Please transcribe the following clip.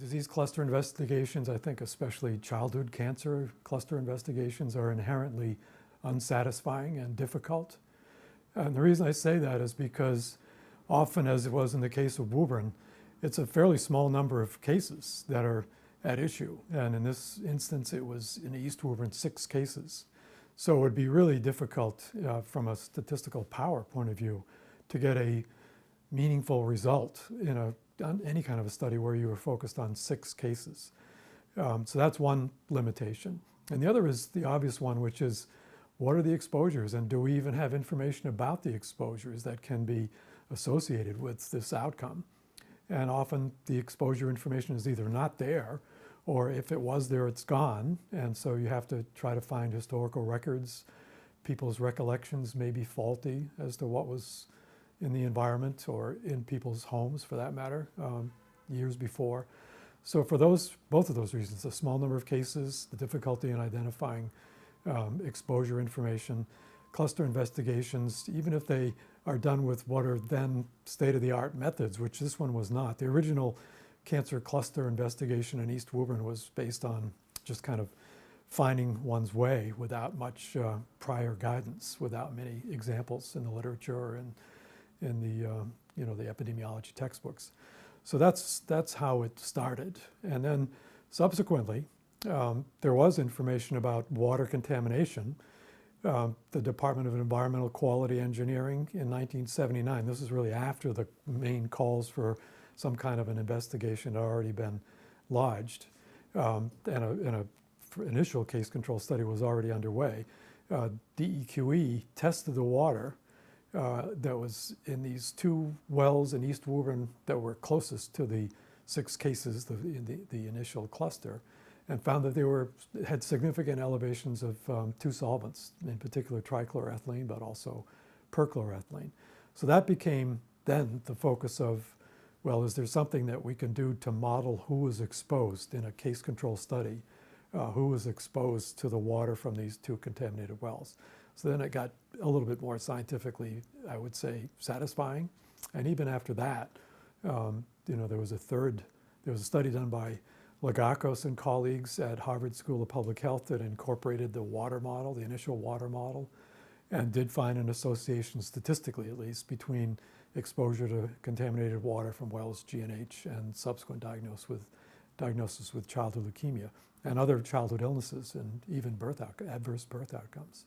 Disease cluster investigations, I think especially childhood cancer cluster investigations, are inherently unsatisfying and difficult. And the reason I say that is because often, as it was in the case of Woburn, it's a fairly small number of cases that are at issue. And in this instance, it was in East Woburn 6 cases. So it would be really difficult from a statistical power point of view to get a meaningful result in any kind of a study where you were focused on 6 cases. So that's one limitation. And the other is the obvious one, which is what are the exposures, and do we even have information about the exposures that can be associated with this outcome? And often the exposure information is either not there, or if it was there, it's gone. And so you have to try to find historical records. People's recollections may be faulty as to what was in the environment or in people's homes, for that matter, years before. So for both of those reasons, a small number of cases, the difficulty in identifying exposure information, cluster investigations, even if they are done with what are then state-of-the-art methods, which this one was not. The original cancer cluster investigation in East Woburn was based on just kind of finding one's way without much prior guidance, without many examples in the literature and in the epidemiology textbooks. So that's how it started. And then subsequently, there was information about water contamination. The Department of Environmental Quality Engineering in 1979, this is really after the main calls for some kind of an investigation had already been lodged, and an initial case control study was already underway. DEQE tested the water that was in these 2 wells in East Woburn that were closest to the 6 cases, the initial cluster, and found that they had significant elevations of 2 solvents, in particular trichloroethylene, but also perchloroethylene. So that became then the focus of, well, is there something that we can do to model who was exposed in a case control study, who was exposed to the water from these 2 contaminated wells? So then it got a little bit more scientifically, I would say, satisfying. And even after that, there was a study done by Lagakos and colleagues at Harvard School of Public Health that incorporated the water model, the initial water model, and did find an association, statistically at least, between exposure to contaminated water from wells G&H and subsequent diagnosis with childhood leukemia and other childhood illnesses and even adverse birth outcomes.